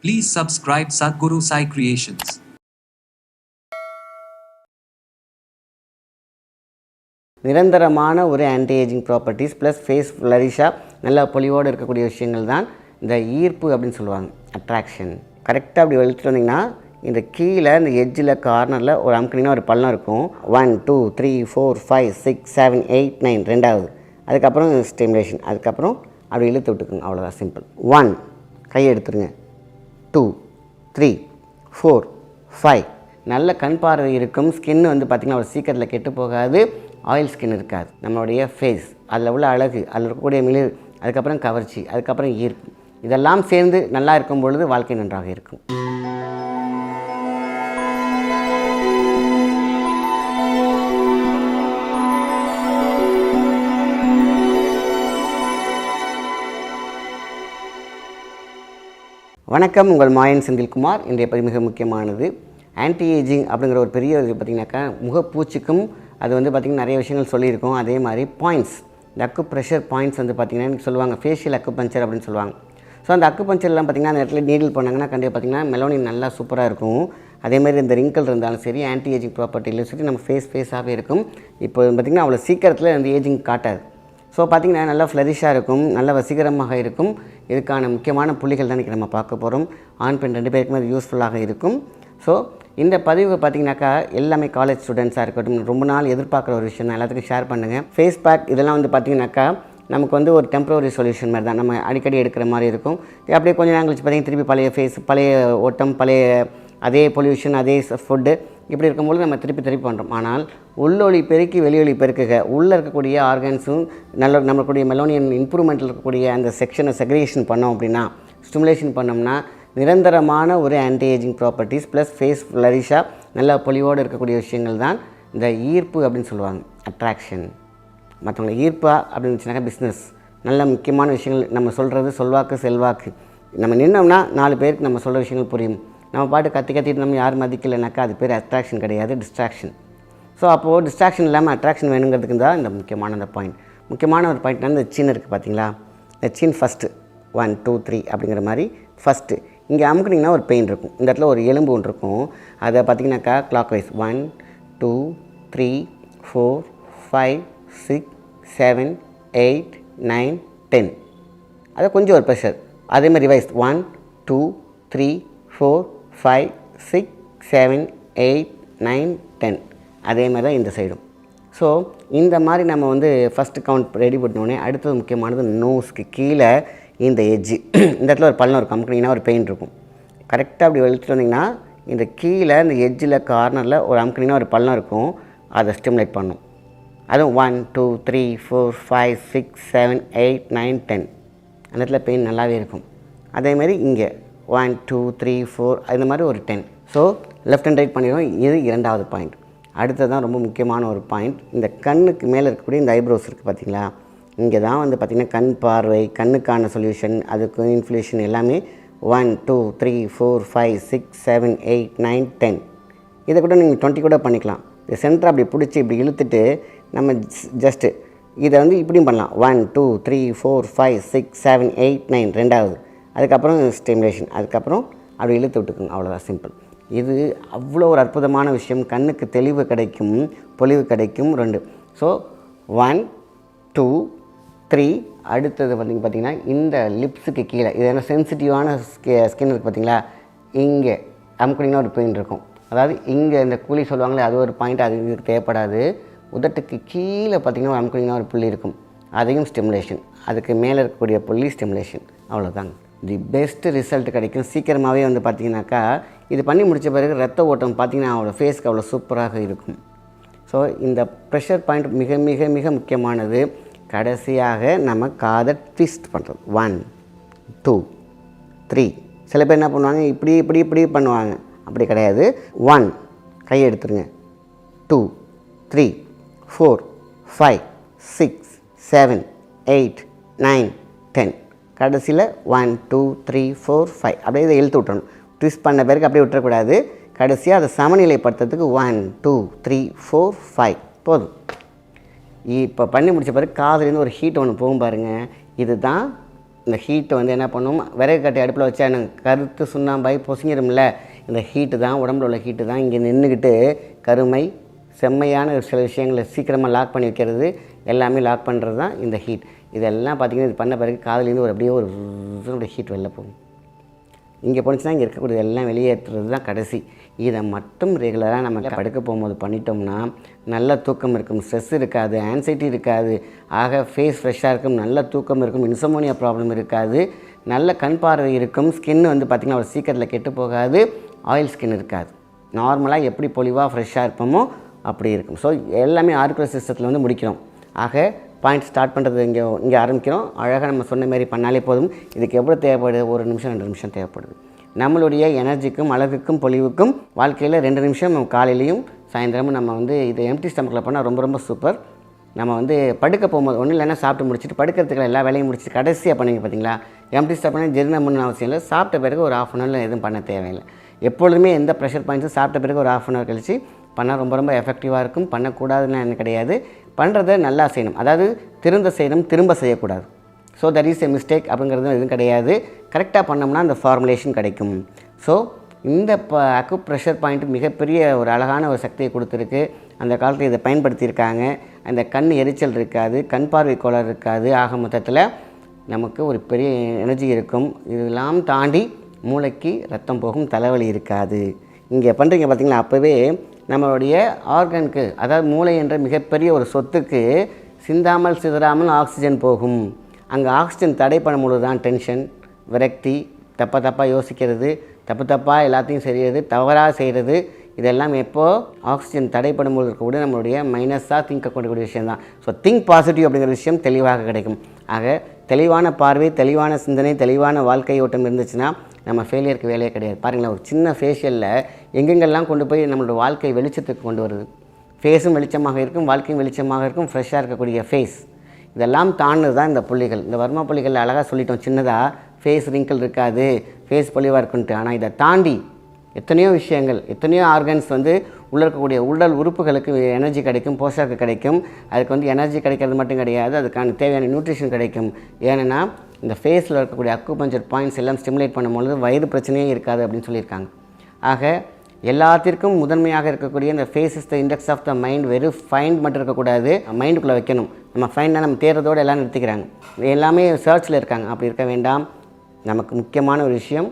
Please subscribe Sadhguru Sai Creations. நிரந்தரமான ஒரு anti ageing properties plus face ஃப்ளரிஷாக நல்லா பொலிவோடு இருக்கக்கூடிய விஷயங்கள் தான் இந்த ஈர்ப்பு அப்படின்னு சொல்லுவாங்க, அட்ராக்ஷன். கரெக்டாக அப்படி வலிச்சுட்டு வந்திங்கன்னா இந்த கீழே இந்த எட்ஜில் கார்னரில் ஒரு அமுக்கினீங்கன்னா ஒரு பள்ளம் இருக்கும். 1 2 3 4 5 6 7 8 9 ரெண்டாவது. அதுக்கப்புறம் ஸ்டிமுலேஷன். அதுக்கப்புறம் அப்படி இழுத்து விட்டுக்குங்க, அவ்வளோதான், சிம்பிள். 1 கையை எடுத்துருங்க. 2 3 4 5 நல்ல கண் பார்வை இருக்கும். ஸ்கின் வந்து பார்த்திங்கன்னா அவ்வளோ சீக்கிரத்தில் கெட்டு போகாது. ஆயில் ஸ்கின் இருக்காது. நம்மளுடைய ஃபேஸ், அதில் உள்ள அழகு, அதில் இருக்கக்கூடிய மிளிர், அதுக்கப்புறம் கவர்ச்சி, அதுக்கப்புறம் ஈர்ப்பு, இதெல்லாம் சேர்ந்து நல்லா இருக்கும் பொழுது வாழ்க்கை நன்றாக இருக்கும். வணக்கம், உங்கள் மாயன் செந்தில்குமார். இன்றைய பதிவு மிக முக்கியமானது. ஆன்டி ஏஜிங் அப்படிங்கிற ஒரு பெரிய இது பார்த்திங்கனாக்கா முகப்பூச்சிக்கும் அது வந்து பார்த்திங்கன்னா நிறைய விஷயங்கள் சொல்லியிருக்கோம். அதே மாதிரி பாயிண்ட்ஸ், இந்த அக்கு ப்ரெஷர் பாயிண்ட்ஸ் வந்து பார்த்திங்கன்னா சொல்லுவாங்க ஃபேஷியல் அக்கு பஞ்சர் அப்படின்னு சொல்லுவாங்க. ஸோ அந்த அக்கு பஞ்சர்லாம் பார்த்திங்கன்னா அந்த இடத்துல நீடில் பண்ணாங்கன்னா கண்டிப்பாக பார்த்திங்கன்னா மெலோனின் நல்லா சூப்பராக இருக்கும். அதேமாதிரி இந்த ரிங்கிள் இருந்தாலும் சரி, ஆன்டி ஏஜிங் ப்ராப்பர்ட்டிலையும் சரி, நம்ம ஃபேஸாகவே இருக்கும். இப்போ பார்த்திங்கன்னா அவ்வளோ சீக்கிரத்தில் அந்த ஏஜிங் காட்டாது. ஸோ பார்த்திங்கன்னா நல்லா ஃப்ளரிஷாக இருக்கும், நல்ல வசீகரமாக இருக்கும். இதுக்கான முக்கியமான புள்ளிகள் தான் இன்றைக்கி நம்ம பார்க்க போகிறோம். ஆண் பெண் ரெண்டு பேருக்குமே அது யூஸ்ஃபுல்லாக இருக்கும். ஸோ இந்த பதிவு பார்த்திங்கனாக்கா எல்லாமே காலேஜ் ஸ்டூடெண்ட்ஸாக இருக்கட்டும், ரொம்ப நாள் எதிர்பார்க்குற ஒரு விஷயம் தான், எல்லாத்துக்கும் ஷேர் பண்ணுங்கள். ஃபேஸ் பேக் இதெல்லாம் வந்து பார்த்திங்கனாக்கா நமக்கு வந்து ஒரு டெம்பரரி சொல்யூஷன் மாதிரி தான், நம்ம அடிக்கடி எடுக்கிற மாதிரி இருக்கும். அப்படியே கொஞ்சம் நாள் கழிச்சு பார்த்திங்கன்னா திருப்பி பழைய ஃபேஸ், பழைய ஓட்டம், பழைய அதே பொல்யூஷன், அதே ஃபுட்டு, இப்படி இருக்கும்போது நம்ம திருப்பி பண்ணுறோம். ஆனால் உள்ளொளி பெருக்கி வெளியொலி பெருக்குக, உள்ளே இருக்கக்கூடிய ஆர்கன்ஸும் நல்ல நம்மளுடைய மெலோனியன் இம்ப்ரூவ்மெண்ட்டில் இருக்கக்கூடிய அந்த செக்ஷனை செக்ரேஷன் பண்ணோம் அப்படின்னா, ஸ்டிமுலேஷன் பண்ணோம்னா நிரந்தரமான ஒரு anti ageing properties plus face ஃப்ளரிஷாக நல்லா பொலிவோடு இருக்கக்கூடிய விஷயங்கள் தான் இந்த ஈர்ப்பு அப்படின்னு சொல்லுவாங்க, அட்ராக்ஷன். மற்றவங்களை ஈர்ப்பா அப்படின்னு வச்சுனாக்கா பிஸ்னஸ், நல்ல முக்கியமான விஷயங்கள் நம்ம சொல்கிறது சொல்வாக்கு செல்வாக்கு. நம்ம நின்னோம்னா 4 பேருக்கு நம்ம சொல்கிற விஷயங்கள் புரியும். நம்ம பாட்டு கத்திட்டு நம்ம யாரும் மதிக்கலைனாக்கா அது பேர் அட்ராக்ஷன் கிடையாது, டிஸ்ட்ராக்ஷன். ஸோ அப்போது டிஸ்ட்ராக்ஷன் இல்லாமல் அட்ராக்ஷன் வேணுங்கிறதுக்கு தான் இந்த முக்கியமான அந்த பாயிண்ட். முக்கியமான ஒரு பாயிண்ட்னா இந்த சீன் இருக்குது பார்த்தீங்களா, இந்த சீன் ஃபஸ்ட்டு 1 2 3 அப்படிங்கிற மாதிரி ஃபஸ்ட்டு இங்கே அமுக்குனிங்கன்னா ஒரு பெயின் இருக்கும். இந்த இடத்துல ஒரு எலும்பு ஒன்று இருக்கும். அதை பார்த்திங்கனாக்கா கிளாக் வைஸ் 1 2 3 4 5 6 7 8 9 10 அதை கொஞ்சம் ஒரு ப்ரெஷர். அதேமாதிரி ரிவைஸ் 1 2 3 4 5 6 7 8 9 10 அதே மாதிரி தான் இந்த சைடும். ஸோ இந்த மாதிரி நம்ம வந்து ஃபஸ்ட்டு கவுண்ட் ரெடி பண்ணோடனே அடுத்தது முக்கியமானது நோஸ்க்கு கீழே இந்த எட்ஜு, இந்த இடத்துல ஒரு பள்ளம் இருக்கும், அமுக்குனிங்கன்னா ஒரு பெயின் இருக்கும். கரெக்டாக அப்படி வலிச்சுட்டு வந்திங்கன்னா இந்த கீழே இந்த எட்ஜில் கார்னரில் ஒரு அமுக்குனிங்கன்னா ஒரு பள்ளம் இருக்கும், அதை ஸ்டிமுலேட் பண்ணும். அதுவும் 1 2 3 4 5 6 7 8 9 10 அந்த இடத்துல பெயின் நல்லாவே இருக்கும். அதேமாதிரி இங்கே 1 2 3 4 இந்த மாதிரி ஒரு 10. ஸோ லெஃப்ட் அண்ட் ரைட் பண்ணிடுவோம். இது இரண்டாவது பாயிண்ட். அடுத்தது தான் ரொம்ப முக்கியமான ஒரு பாயிண்ட். இந்த கண்ணுக்கு மேலே இருக்கக்கூடிய இந்த ஐப்ரோஸ் இருக்குது பார்த்திங்களா, இங்கே தான் வந்து பார்த்திங்கன்னா கண் பார்வை, கண்ணுக்கான சொல்யூஷன், அதுக்கு இன்ஃப்ளூஷன் எல்லாமே 1 2 3 4 5 6 7 8 9 10 இதை கூட நீங்கள் 20 கூட பண்ணிக்கலாம். இந்த சென்டர் அப்படி பிடிச்சி இப்படி இழுத்துட்டு நம்ம ஜஸ்ட்டு இதை வந்து இப்படியும் பண்ணலாம். 1 2 3 4 5 6 7 8 9 ரெண்டாவது. அதுக்கப்புறம் ஸ்டிமுலேஷன். அதுக்கப்புறம் அப்படி இழுத்து விட்டுக்குங்க, அவ்வளோதான், சிம்பிள். இது அவ்வளோ ஒரு அற்புதமான விஷயம். கண்ணுக்கு தெளிவு கிடைக்கும், பொலிவு கிடைக்கும். 2 ஸோ 1 2 3 அடுத்தது பார்த்திங்கன்னா இந்த லிப்ஸுக்கு கீழே இது என்ன சென்சிட்டிவான ஸ்கின் இருக்குது பார்த்திங்களா, இங்கே அமுக்குனிங்கன்னா ஒரு பெயின் இருக்கும். அதாவது இங்கே இந்த கூலி சொல்லுவாங்களே அது ஒரு பாயிண்ட், அது இதுக்கு தேவைப்படாது. உதட்டுக்கு கீழே பார்த்திங்கன்னா அமுக்குனிங்கன்னா ஒரு புள்ளி இருக்கும், அதையும் ஸ்டிமுலேஷன். அதுக்கு மேலே இருக்கக்கூடிய புள்ளி ஸ்டிமுலேஷன், அவ்வளோதாங்க. தி பெஸ்ட் ரிசல்ட் கிடைக்கும் சீக்கிரமாகவே. வந்து பார்த்திங்கனாக்கா இது பண்ணி முடித்த பிறகு ரத்த ஓட்டம் பார்த்திங்கன்னா அவ்வளோ ஃபேஸ்க்கு அவ்வளோ சூப்பராக இருக்கும். ஸோ இந்த ப்ரெஷர் பாயிண்ட் மிக மிக மிக முக்கியமானது. கடைசியாக நம்ம காதை ட்விஸ்ட் பண்ணுறது 1 2 3. சில பேர் என்ன பண்ணுவாங்க, இப்படி இப்படி இப்படி பண்ணுவாங்க, அப்படி கிடையாது. 1 கையை எடுத்துருங்க. 2 3 4 5 6 7 8 9 10 கடைசியில் 1 2 3 4 5 அப்படியே இதை இழுத்து விட்டணும். ட்விஸ்ட் பண்ண பிறகு அப்படியே விட்டுறக்கூடாது. கடைசியாக அதை சமநிலைப்படுத்துறதுக்கு 1 2 3 4 5 போதும். இப்போ பண்ணி முடித்த பிறகு காதுலேருந்து ஒரு ஹீட் ஒன்று போகும் பாருங்கள், இதுதான் இந்த ஹீட்டை வந்து என்ன பண்ணும், விறகு கட்டி அடுப்பில் வச்சா கருத்து சுண்ணாம்பாய் பொசுங்கிடும்ல, இந்த ஹீட்டு தான், உடம்புல உள்ள ஹீட்டு தான் இங்கே நின்றுக்கிட்டு கருமை செம்மையான சில விஷயங்களை சீக்கிரமாக லாக் பண்ணி வைக்கிறது, எல்லாமே லாக் பண்ணுறது தான் இந்த ஹீட். இதெல்லாம் பார்த்திங்கன்னா இது பண்ண பிறகு காதுலேருந்து அப்படியே ஒரு ஹீட் வெளில போகும். இங்கே போணுச்சுன்னா இங்கே இருக்கக்கூடியது எல்லாம் வெளியேற்றுறது தான் கடைசி. இதை மட்டும் ரெகுலராக நம்ம படுக்க போகும்போது பண்ணிட்டோம்னா நல்ல தூக்கம் இருக்கும், ஸ்ட்ரெஸ் இருக்காது, ஆன்சைட்டி இருக்காது, ஆக ஃபேஸ் ஃப்ரெஷ்ஷாக இருக்கும், நல்ல தூக்கம் இருக்கும், இன்சோமோனியா ப்ராப்ளம் இருக்காது, நல்ல கண் பார்வை இருக்கும், ஸ்கின் வந்து பார்த்திங்கன்னா ஒரு சீக்கிரத்தில் கெட்டு போகாது, ஆயில் ஸ்கின் இருக்காது. நார்மலாக எப்படி பொலிவாக ஃப்ரெஷ்ஷாக இருப்போமோ அப்படி இருக்கும். ஸோ எல்லாமே ஆர்குலர் சிஸ்டத்தில் வந்து முடிக்கிறோம். ஆக பாயிண்ட் ஸ்டார்ட் பண்ணுறது இங்கே ஆரம்பிக்கிறோம். அழகாக நம்ம சொன்ன மாதிரி பண்ணாலே போதும். இதுக்கு எவ்வளோ தேவைப்படுது, 1 நிமிஷம் 2 நிமிஷம் தேவைப்படுது. நம்மளுடைய எனர்ஜிக்கும் அழகுக்கும் பொலிவுக்கும் வாழ்க்கையில் 2 நிமிஷம் நம்ம காலையிலையும் சாயந்தரமும் நம்ம வந்து இதை எம்டி ஸ்டமக்கில் பண்ணால் ரொம்ப ரொம்ப சூப்பர். நம்ம வந்து படுக்க போகும்போது ஒன்றும் இல்லைன்னா சாப்பிட்டு முடிச்சுட்டு படுக்கிறதுக்கு எல்லா வேலையும் முடிச்சுட்டு கடைசியாக பண்ணிங்க பார்த்தீங்களா, எம்டி ஸ்டமக் ஜீரணம் பண்ண அவசியம் இல்லை. சாப்பிட்ட பிறகு ஒரு 1/2 அன் ஹவரில் எதுவும் பண்ண தேவையில்லை. எப்பொழுதுமே எந்த ப்ரெஷர் பாயிண்ட்ஸும் சாப்பிட்ட பிறகு ஒரு 1/2 அன் ஹவர் கழிச்சு பண்ணால் ரொம்ப ரொம்ப எஃபெக்டிவாக இருக்கும். பண்ணக்கூடாதுன்னு என்ன கிடையாது, பண்ணுறதை நல்லா செய்யணும். அதாவது செய்யணும், திரும்ப செய்யக்கூடாது. So that is a mistake அப்படிங்கிறது எதுவும் கிடையாது. கரெக்டாக பண்ணோம்னா அந்த ஃபார்முலேஷன் கிடைக்கும். ஸோ இந்த அக்குப்ரெஷர் பாயிண்ட் மிகப்பெரிய ஒரு அழகான ஒரு சக்தியை கொடுத்துருக்கு. அந்த காலத்தில் இதை பயன்படுத்தியிருக்காங்க. அந்த கண் எரிச்சல் இருக்காது, கண் பார்வை கோளாறு இருக்காது. ஆக மொத்தத்தில் நமக்கு ஒரு பெரிய எனர்ஜி இருக்கும். இதெல்லாம் தாண்டி மூளைக்கு ரத்தம் போகும், தலைவலி இருக்காது. இங்கே பண்ணுறீங்க பார்த்திங்களா, அப்போவே நம்மளுடைய ஆர்கனுக்கு, அதாவது மூளை என்ற மிகப்பெரிய ஒரு சொத்துக்கு சிந்தாமல் சிதறாமல் ஆக்சிஜன் போகும். அங்கே ஆக்சிஜன் தடை பண்ணும்பொழுது தான் டென்ஷன், விரக்தி, தப்பாக யோசிக்கிறது, தப்பாக எல்லாத்தையும் செய்கிறது, தவறாக செய்கிறது, இதெல்லாம் எப்போது ஆக்சிஜன் தடைப்படும்போது கூட நம்மளுடைய மைனஸாக திங்கக்கூடிய விஷயந்தான். ஸோ திங்க் பாசிட்டிவ் அப்படிங்கிற விஷயம் தெளிவாக கிடைக்கும். ஆக தெளிவான பார்வை, தெளிவான சிந்தனை, தெளிவான வாழ்க்கை ஓட்டம் இருந்துச்சுன்னா நம்ம ஃபெயிலியருக்கு வேலையே கிடையாது. பாருங்களேன், ஒரு சின்ன ஃபேஷியலில் எங்கெங்கெல்லாம் கொண்டு போய் நம்மளோட வாழ்க்கை வெளிச்சத்துக்கு கொண்டு வருது. ஃபேஸும் வெளிச்சமாக இருக்கும், வாழ்க்கையும் வெளிச்சமாக இருக்கும், ஃப்ரெஷ்ஷாக இருக்கக்கூடிய ஃபேஸ். இதெல்லாம் தாண்டது தான் இந்த புள்ளிகள். இந்த வர்மா புள்ளிகள் அழகாக சொல்லிட்டோம். சின்னதாக ஃபேஸ் ரிங்கிள் இருக்காது, ஃபேஸ் பொலிவாக இருக்குன்ட்டு. ஆனால் இதை தாண்டி எத்தனையோ விஷயங்கள், எத்தனையோ ஆர்கன்ஸ் வந்து உள்ள இருக்கக்கூடிய உடல் உறுப்புகளுக்கு எனர்ஜி கிடைக்கும், போஷாக்கு கிடைக்கும். அதுக்கு வந்து எனர்ஜி கிடைக்கிறது மட்டும் கிடையாது, அதுக்கான தேவையான நியூட்ரிஷன் கிடைக்கும். ஏன்னா இந்த ஃபேஸில் இருக்கக்கூடிய அக்குபஞ்சர் பாயிண்ட்ஸ் எல்லாம் ஸ்டிமுலேட் பண்ணும்பொழுது வயிறு பிரச்சனையே இருக்காது அப்படின்னு சொல்லியிருக்காங்க. ஆக எல்லாத்திற்கும் முதன்மையாக இருக்கக்கூடிய இந்த face is the index of the mind. வெறும் ஃபைண்ட் மட்டும் இருக்கக்கூடாது, மைண்டுக்குள்ளே வைக்கணும். நம்ம ஃபைண்டாக நம்ம தேடுறதோடு எல்லாம் நிறுத்திக்கிறாங்க, எல்லாமே சர்ச்சில் இருக்காங்க. அப்படி இருக்க வேண்டாம். நமக்கு முக்கியமான ஒரு விஷயம்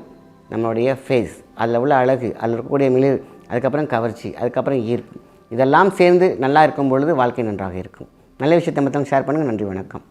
நம்மளுடைய ஃபேஸ், அதில் உள்ள அழகு, அதில் இருக்கக்கூடிய மிளிர், அதுக்கப்புறம் கவர்ச்சி, அதுக்கப்புறம் ஈர்ப்பு, இதெல்லாம் சேர்ந்து நல்லா இருக்கும் பொழுது வாழ்க்கை நன்றாக இருக்கும். நல்ல விஷயத்தை மற்றவங்க ஷேர் பண்ணுங்கள். நன்றி, வணக்கம்.